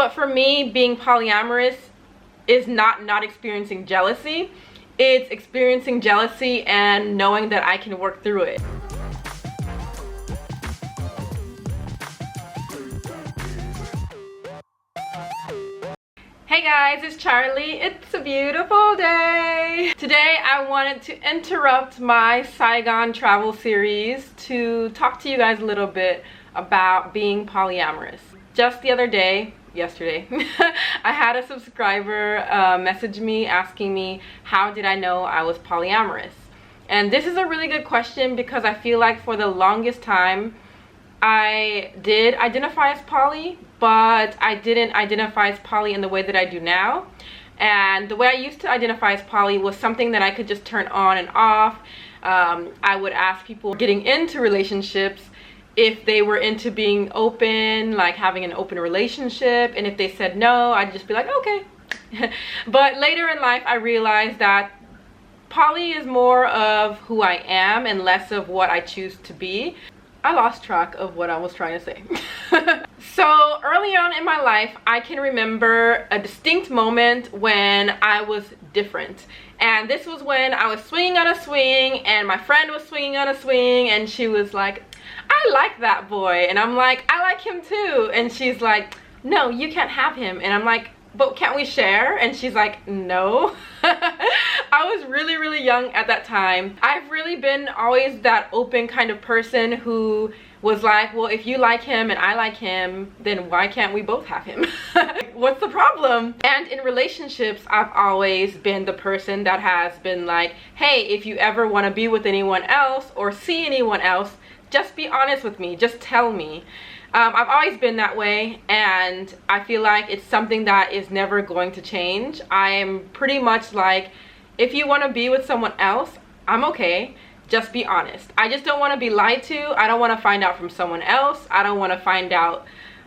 but for me, being polyamorous is not experiencing jealousy. It's experiencing jealousy and knowing that I can work through it. Hey guys, it's Charlie. It's a beautiful day. Today I wanted to interrupt my Saigon travel series to talk to you guys a little bit about being polyamorous. Just the other day, yesterday, I had a subscriber message me asking me how did I know I was polyamorous. And this is a really good question because I feel like for the longest time I did identify as poly, but I didn't identify as poly in the way that I do now. And the way I used to identify as poly was something that I could just turn on and off. I would ask people getting into relationships if they were into being open, like having an open relationship, and if they said no, I'd just be like, okay. But later in life I realized that poly is more of who I am and less of what I choose to be. I lost track of what I was trying to say. So early on in my life, I can remember a distinct moment when I was different. And this was when I was swinging on a swing and my friend was swinging on a swing and she was like, I like that boy. And I'm like, I like him too. And she's like, no, you can't have him. And I'm like, but can't we share? And she's like, no. I was really young at that time. I've really been always that open kind of person who was like, well, if you like him and I like him, then why can't we both have him? What's the problem? And in relationships, I've always been the person that has been like, hey, if you ever want to be with anyone else or see anyone else, just be honest with me, just tell me. I've always been that way, and I feel like it's something that is never going to change. I am pretty much like, if you want to be with someone else, I'm okay. Just be honest. I just don't want to be lied to. I don't want to find out from someone else. I don't want to find out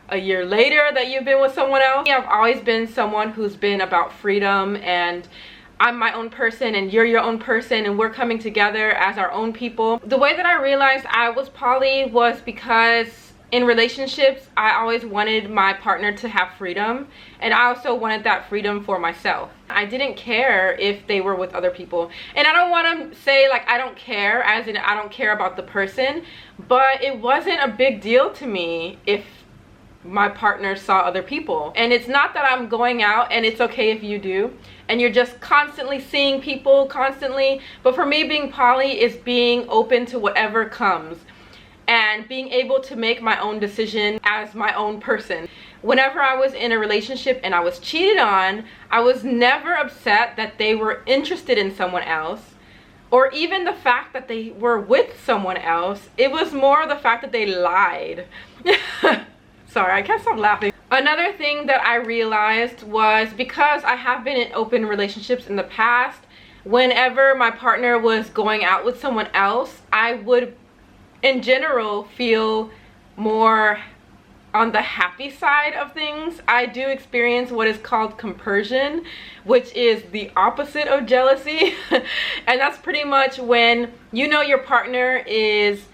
a year later that you've been with someone else. I've always been someone who's been about freedom, and I'm my own person and you're your own person and we're coming together as our own people. The way that I realized I was poly was because in relationships, I always wanted my partner to have freedom, and I also wanted that freedom for myself. I didn't care if they were with other people. And I don't want to say like I don't care, as in I don't care about the person, but it wasn't a big deal to me if my partner saw other people. And it's not that I'm going out, and it's okay if you do, and you're just constantly seeing people constantly. But for me, being poly is being open to whatever comes and being able to make my own decision as my own person. Whenever I was in a relationship and I was cheated on, I was never upset that they were interested in someone else, or even the fact that they were with someone else. It was more the fact that they lied. Sorry, I can't stop laughing. Another thing that I realized was, because I have been in open relationships in the past, whenever my partner was going out with someone else, I would in general feel more on the happy side of things. I do experience what is called compersion, which is the opposite of jealousy. And that's pretty much when you know your partner is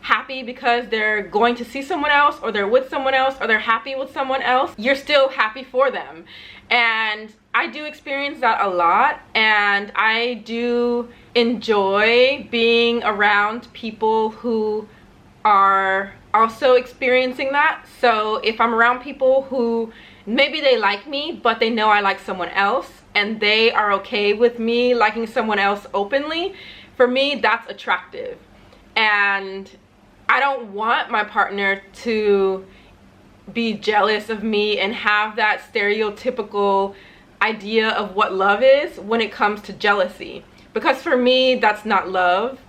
happy because they're going to see someone else, or they're with someone else, or they're happy with someone else, you're still happy for them. And I do experience that a lot, and I do enjoy being around people who are also experiencing that. So if I'm around people who maybe they like me, but they know I like someone else, and they are okay with me liking someone else openly, for me that's attractive. And I don't want my partner to be jealous of me and have that stereotypical idea of what love is when it comes to jealousy, because for me that's not love.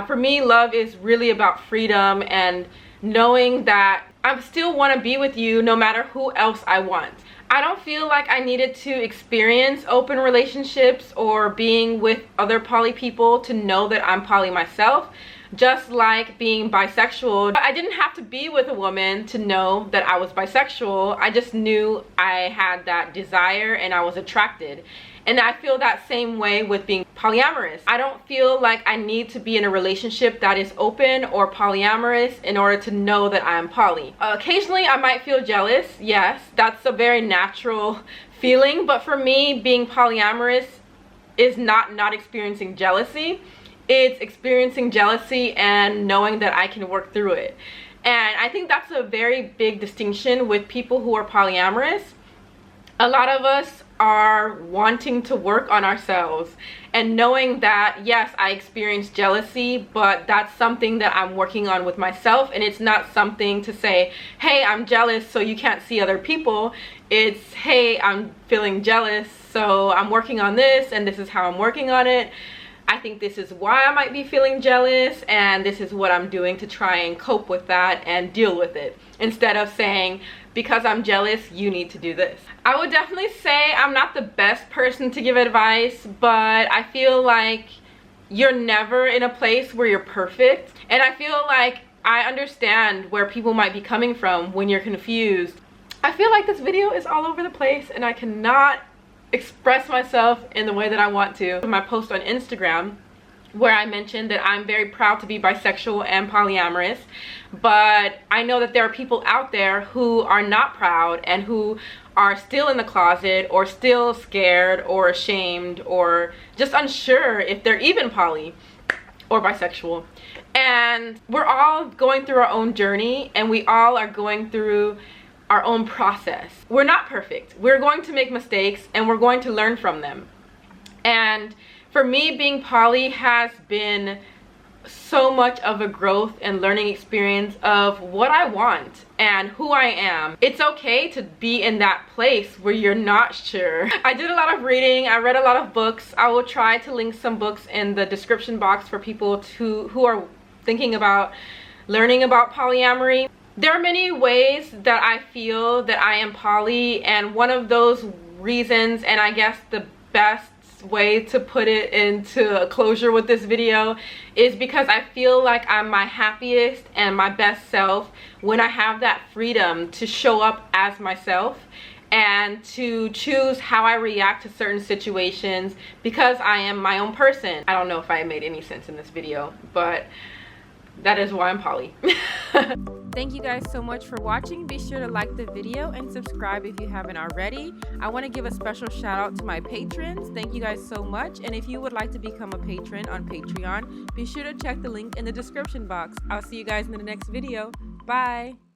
For me, love is really about freedom and knowing that I still want to be with you no matter who else I want. I don't feel like I needed to experience open relationships or being with other poly people to know that I'm poly myself. Just like being bisexual, I didn't have to be with a woman to know that I was bisexual. I just knew I had that desire and I was attracted. And I feel that same way with being polyamorous. I don't feel like I need to be in a relationship that is open or polyamorous in order to know that I am poly. Occasionally I might feel jealous. Yes, that's a very natural feeling, but for me, being polyamorous is not experiencing jealousy. It's experiencing jealousy and knowing that I can work through it. And I think that's a very big distinction with people who are polyamorous. A lot of us are wanting to work on ourselves and knowing that, yes, I experience jealousy, but that's something that I'm working on with myself, and it's not something to say, hey, I'm jealous so you can't see other people. It's, hey, I'm feeling jealous, so I'm working on this, and this is how I'm working on it. I think this is why I might be feeling jealous, and this is what I'm doing to try and cope with that and deal with it, instead of saying, because I'm jealous, you need to do this. I would definitely say I'm not the best person to give advice, but I feel like you're never in a place where you're perfect. And I feel like I understand where people might be coming from when you're confused. I feel like this video is all over the place and I cannot express myself in the way that I want to. In my post on Instagram, where I mentioned that I'm very proud to be bisexual and polyamorous, but I know that there are people out there who are not proud and who are still in the closet or still scared or ashamed or just unsure if they're even poly or bisexual. And we're all going through our own journey, and we all are going through our own process. We're not perfect. We're going to make mistakes and we're going to learn from them. And for me, being poly has been so much of a growth and learning experience of what I want and who I am. It's okay to be in that place where you're not sure. I did a lot of reading. I read a lot of books. I will try to link some books in the description box for people who are thinking about learning about polyamory. There are many ways that I feel that I am poly, and one of those reasons, and I guess the best way to put it into a closure with this video, is because I feel like I'm my happiest and my best self when I have that freedom to show up as myself and to choose how I react to certain situations because I am my own person. I don't know if I made any sense in this video, but that is why I'm poly. Thank you guys so much for watching. Be sure to like the video and subscribe if you haven't already. I want to give a special shout out to my patrons. Thank you guys so much. And if you would like to become a patron on Patreon, be sure to check the link in the description box. I'll see you guys in the next video. Bye.